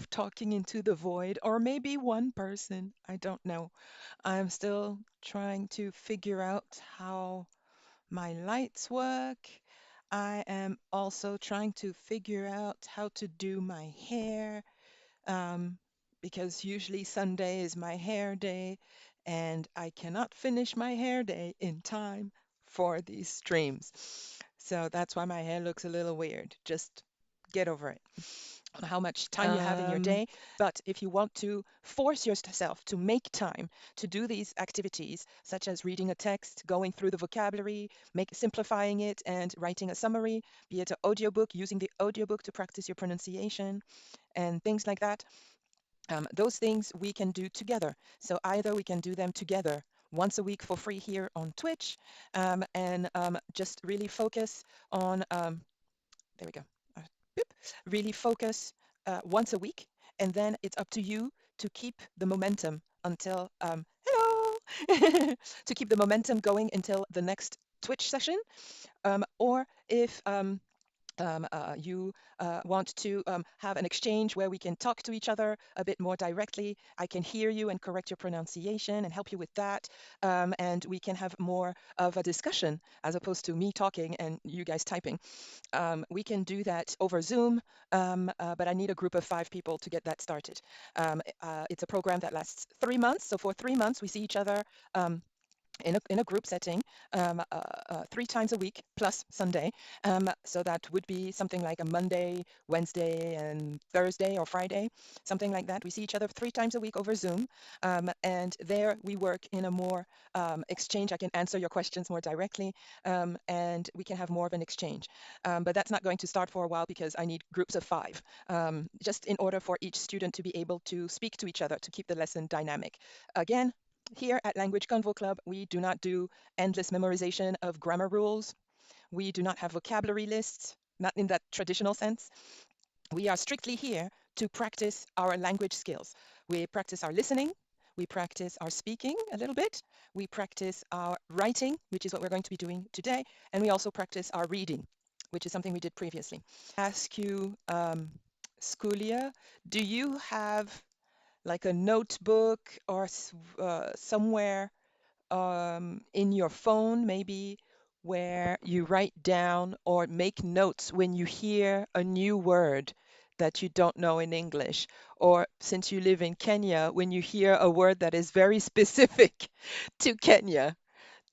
of talking into the void, or maybe one person. I don't know. I'm still trying to figure out how my lights work. I am also trying to figure out how to do my hair, um, because usually Sunday is my hair day, and I cannot finish my hair day in time for these streams. So that's why my hair looks a little weird. Just get over it on how much time you have in your day. But if you want to force yourself to make time to do these activities, such as reading a text, going through the vocabulary, simplifying it, and writing a summary, be it an audiobook, using the audiobook to practice your pronunciation, and things like that, those things we can do together. So either we can do them together once a week for free here on Twitch, and just really focus on, there we go, uh, boop, really focus once a week, and then it's up to you to keep the momentum until, hello, to keep the momentum going until the next Twitch session. Or if you want to have an exchange where we can talk to each other a bit more directly, I can hear you and correct your pronunciation and help you with that. And we can have more of a discussion as opposed to me talking and you guys typing. We can do that over Zoom, but I need a group of 5 people to get that started. It's a program that lasts 3 months. So for 3 months, we see each other. In a group setting, 3 times a week plus Sunday. So that would be something like a Monday, Wednesday, and Thursday or Friday, something like that. We see each other 3 times a week over Zoom. And there we work in a more exchange. I can answer your questions more directly, and we can have more of an exchange. But that's not going to start for a while because I need groups of 5, just in order for each student to be able to speak to each other to keep the lesson dynamic. Again, here at Language Convo Club, we do not do endless memorization of grammar rules. We do not have vocabulary lists, not in that traditional sense. We are strictly here to practice our language skills. We practice our listening, we practice our speaking a little bit, we practice our writing, which is what we're going to be doing today, and we also practice our reading, which is something we did previously. Ask you, Skulia, do you have like a notebook or somewhere in your phone, maybe, where you write down or make notes when you hear a new word that you don't know in English? Or since you live in Kenya, when you hear a word that is very specific to Kenya,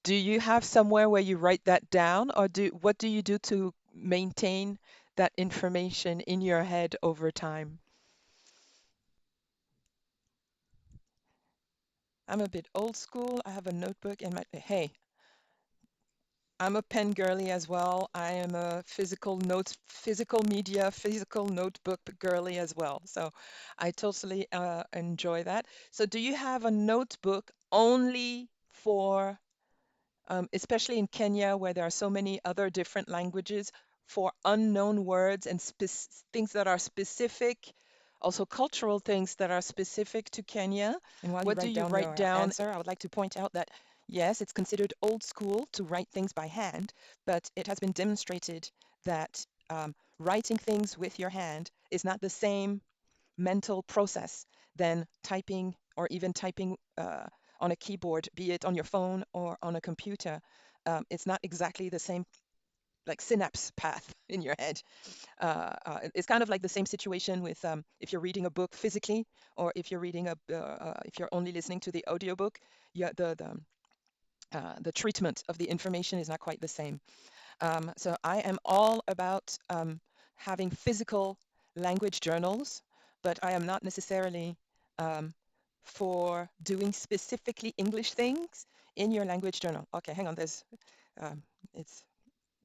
do you have somewhere where you write that down, or what do you do to maintain that information in your head over time? I'm a bit old school. I have a notebook and hey, I'm a pen girly as well. I am a physical media, physical notebook girly as well. So I totally enjoy that. So do you have a notebook only for, especially in Kenya where there are so many other different languages, for unknown words and things that are specific, also cultural things that are specific to Kenya? And while you What do write you down write your down? answer, I would like to point out that yes, it's considered old school to write things by hand, but it has been demonstrated that writing things with your hand is not the same mental process than typing, or even typing on a keyboard, be it on your phone or on a computer. It's not exactly the same like synapse path in your head. It's kind of like the same situation with if you're reading a book physically, or if you're if you're only listening to the audiobook, yeah, the treatment of the information is not quite the same. So I am all about having physical language journals, but I am not necessarily um, for doing specifically English things in your language journal. Okay, hang on. Um, it's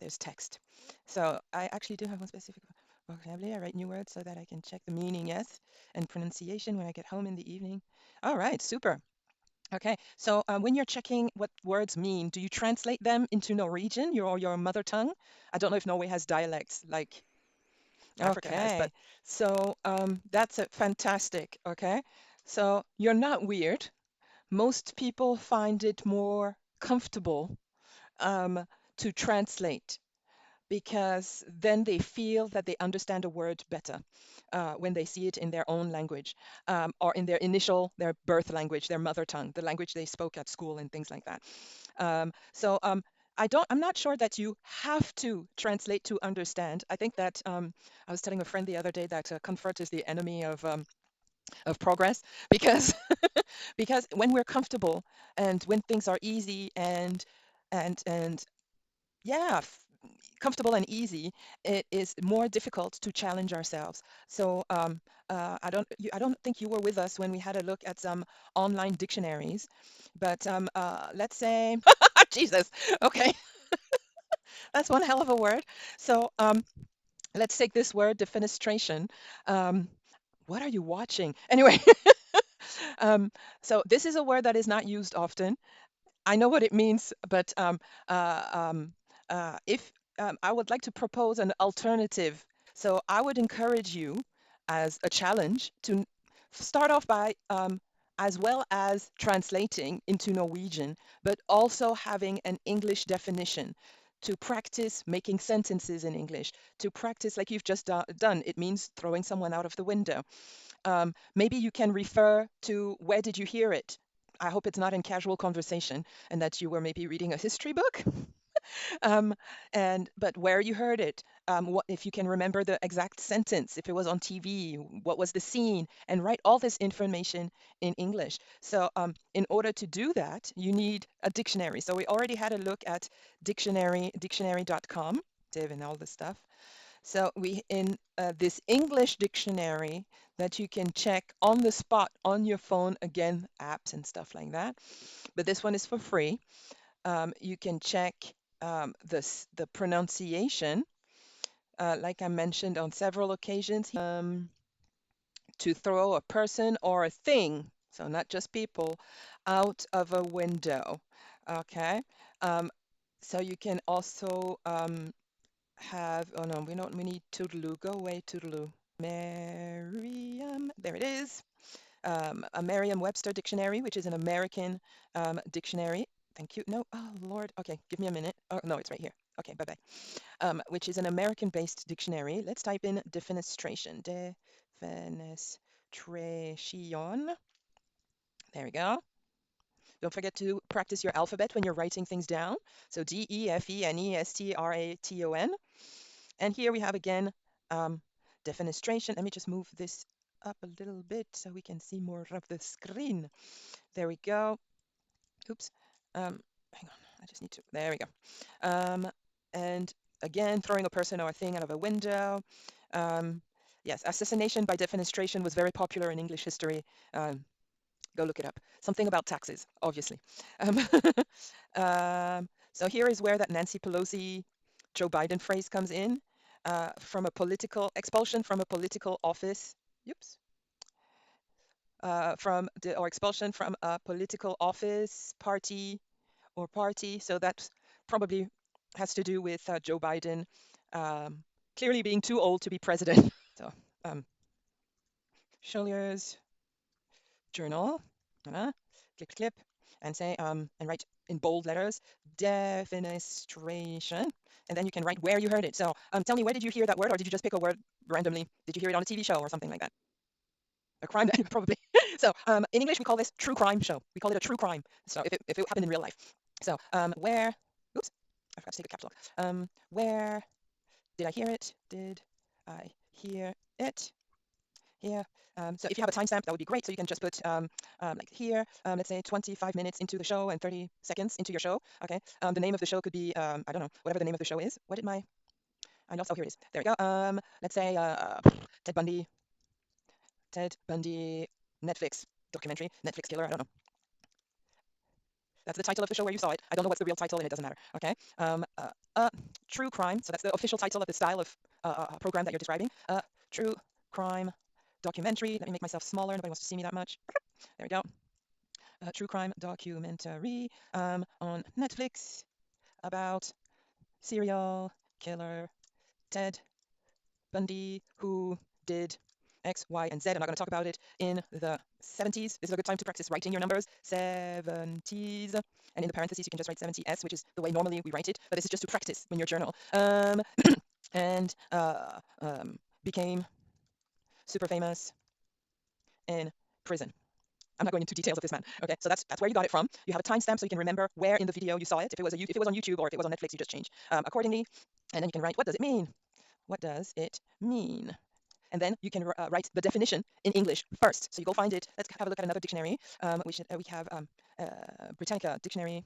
there's text. So I actually do have one specific vocabulary. I write new words so that I can check the meaning, yes, and pronunciation when I get home in the evening. All right, super. Okay, so when you're checking what words mean, do you translate them into Norwegian, your mother tongue? I don't know if Norway has dialects like Africa has, but okay. so that's fantastic. Okay, so you're not weird. Most people find it more comfortable um, to translate. because then they feel that they understand a word better when they see it in their own language or in their birth language, their mother tongue, the language they spoke at school and things like that. So I'm not sure that you have to translate to understand. I think that I was telling a friend the other day that comfort is the enemy of progress because because when we're comfortable and when things are easy and yeah, comfortable and easy, it is more difficult to challenge ourselves. So I don't think you were with us when we had a look at some online dictionaries, but let's say, Jesus, okay, that's one hell of a word. So let's take this word, defenestration. Um, what are you watching? Anyway, um, so this is a word that is not used often. I know what it means, but uh, um, if I would like to propose an alternative, so I would encourage you as a challenge to start off by, as well as translating into Norwegian, but also having an English definition. To practice making sentences in English, to practice like you've just done. It means throwing someone out of the window. Maybe you can refer to where did you hear it? I hope it's not in casual conversation and that you were maybe reading a history book. um, and but where you heard it, what if you can remember the exact sentence, if it was on TV, what was the scene, and write all this information in English. So in order to do that, you need a dictionary. So we already had a look at dictionary.com, div and all this stuff. So we in this English dictionary that you can check on the spot on your phone, again, apps and stuff like that. But this one is for free. You can check the pronunciation, like I mentioned on several occasions, to throw a person or a thing, so not just people, out of a window. Okay. Um, so you can also have, oh no, we need toodaloo. Go away, toodaloo. Merriam, there it is. A Merriam-Webster dictionary, which is an American dictionary. Thank you. No, oh Lord. Okay, give me a minute. Oh no, it's right here. Okay, bye-bye. Which is an American-based dictionary. Let's type in defenestration. Defenestration. There we go. Don't forget to practice your alphabet when you're writing things down. So Defenestration. And here we have again defenestration. Let me just move this up a little bit so we can see more of the screen. There we go. Oops. Hang on. I just need to. There we go. And again, throwing a person or a thing out of a window. Yes, assassination by defenestration was very popular in English history. Go look it up. Something about taxes, obviously. Um, so here is where that Nancy Pelosi, Joe Biden phrase comes in. From a political expulsion from a political office. Oops. Or expulsion from a political office, party, or party. So that probably has to do with Joe Biden um, clearly being too old to be president. So, Schillier's journal, click, clip, and say, and write in bold letters, defenestration. And then you can write where you heard it. So tell me, where did you hear that word, or did you just pick a word randomly? Did you hear it on a TV show or something like that? A crime, probably. So in English, we call this true crime show. We call it a true crime. So if it happened in real life. So where, oops, I forgot to take a caps lock. Where did I hear it? Did I hear it? Here. So if you have a timestamp, that would be great. So you can just put like here, let's say 25 minutes into the show and 30 seconds into your show. Okay. The name of the show could be, I don't know, whatever the name of the show is. What did my, I know, oh, here it is. There we go. Let's say Ted Bundy, Ted Bundy, Netflix documentary, Netflix killer. I don't know. That's the title of the show where you saw it. I don't know what's the real title, and it doesn't matter. Okay. True crime. So that's the official title of the style of program that you're describing. True crime documentary. Let me make myself smaller. Nobody wants to see me that much. There we go. True crime documentary on Netflix about serial killer Ted Bundy, who did X, Y, and Z. I'm not going to talk about it in the 70s. This is a good time to practice writing your numbers. 70s. And in the parentheses, you can just write 70s, which is the way normally we write it. But this is just to practice in your journal. And became super famous in prison. I'm not going into details of this man. Okay, so that's where you got it from. You have a timestamp so you can remember where in the video you saw it. If it was on YouTube or if it was on Netflix, you just change accordingly. And then you can write, what does it mean? What does it mean? And then you can write the definition in English first. So you go find it. Let's have a look at another dictionary. We have Britannica dictionary,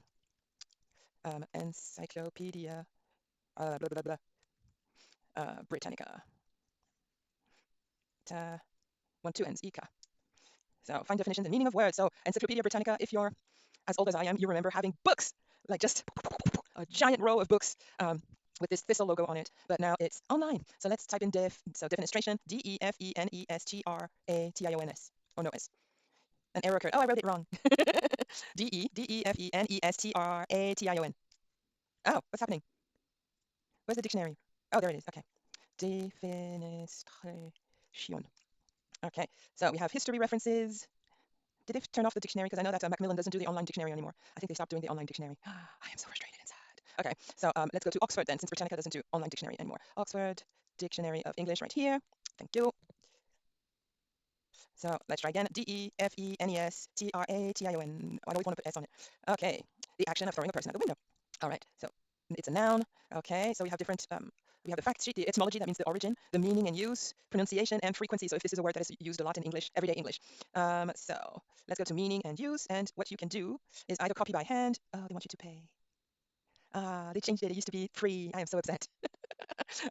encyclopedia, blah blah blah, Britannica. One, two ends, Ika. So find definitions and meaning of words. So Encyclopedia Britannica, if you're as old as I am, you remember having books, like just a giant row of books with this thistle logo on it. But now it's online. So let's type in defenestration, defenestration. Oh, no, S. An error occurred. Oh, I wrote it wrong. defenestration. Oh, what's happening? Where's the dictionary? Oh, there it is. Okay. Defenestration. Okay, so we have history references. Did they turn off the dictionary? Because I know that Macmillan doesn't do the online dictionary anymore. I think they stopped doing the online dictionary. I am so frustrated and sad. Okay, so let's go to Oxford then, since Britannica doesn't do online dictionary anymore. Oxford Dictionary of English right here. Thank you. So let's try again. defenestration. I always want to put S on it. Okay, the action of throwing a person out the window. All right, so it's a noun. Okay, so we have different, we have the fact sheet, the etymology, that means the origin, the meaning and use, pronunciation, and frequency. So if this is a word that is used a lot in English, everyday English. So let's go to meaning and use. And what you can do is either copy by hand. Oh, they want you to pay. They changed it. It used to be free. I am so upset.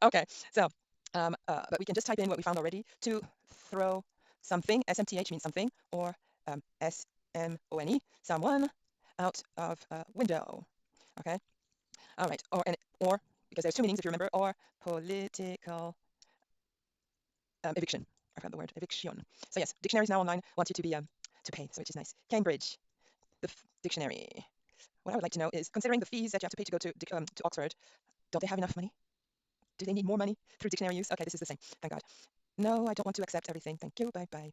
Okay, so, but we can just type in what we found already. To throw something, SMTH means something, or SMONE, someone, out of a window. Okay, all right, or because there's two meanings if you remember, or political eviction. I found the word eviction. So yes, dictionaries now online want you to be to pay, so which is nice. Cambridge, the dictionary. What I would like to know is, considering the fees that you have to pay to go to Oxford, don't they have enough money? Do they need more money through dictionary use? Okay, this is the same. Thank God. No, I don't want to accept everything. Thank you. Bye bye.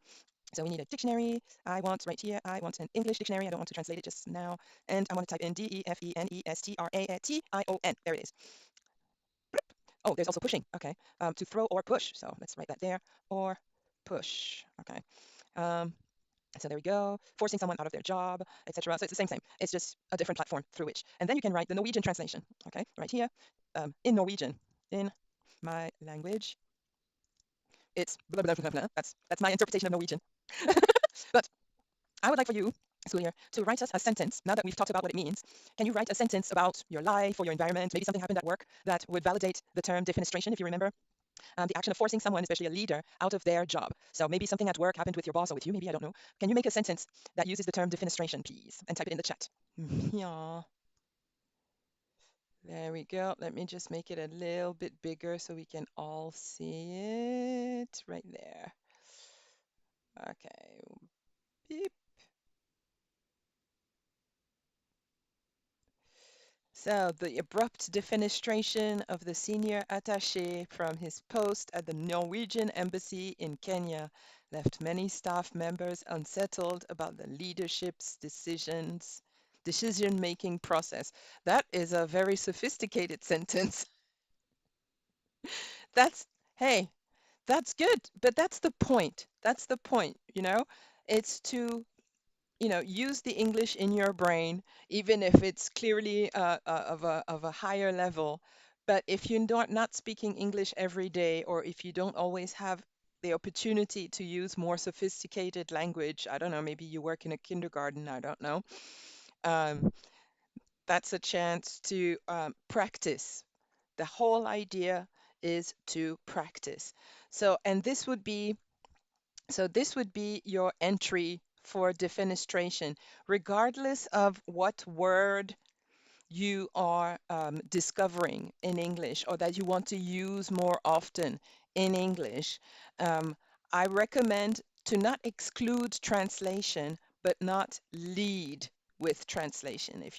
So we need a dictionary. I want right here, I want an English dictionary. I don't want to translate it just now. And I want to type in defenestration. There it is. Oh, there's also pushing. Okay. To throw or push. So let's write that there. Or push. Okay. So there we go. Forcing someone out of their job, etc. So it's the same. It's just a different platform through which. And then you can write the Norwegian translation. Okay, right here. In Norwegian, in my language, it's blah, blah, blah, blah. That's my interpretation of Norwegian. But I would like for you, school here, to write us a sentence. Now that we've talked about what it means, can you write a sentence about your life or your environment? Maybe something happened at work that would validate the term defenestration, if you remember. The action of forcing someone, especially a leader, out of their job. So maybe something at work happened with your boss or with you, maybe, I don't know. Can you make a sentence that uses the term defenestration, please? And type it in the chat. Yeah. There we go. Let me just make it a little bit bigger so we can all see it right there. Okay. Beep. So the abrupt defenestration of the senior attaché from his post at the Norwegian embassy in Kenya left many staff members unsettled about the leadership's decision-making process. That is a very sophisticated sentence. That's, hey, that's good, but that's the point. That's the point, you know? It's to use the English in your brain, even if it's clearly of a higher level. But if you're not speaking English every day, or if you don't always have the opportunity to use more sophisticated language, I don't know, maybe you work in a kindergarten, I don't know. Um, that's a chance to practice. The whole idea is to practice. And this would be your entry for defenestration, regardless of what word you are discovering in English or that you want to use more often in English. I recommend to not exclude translation, but not lead with translation. If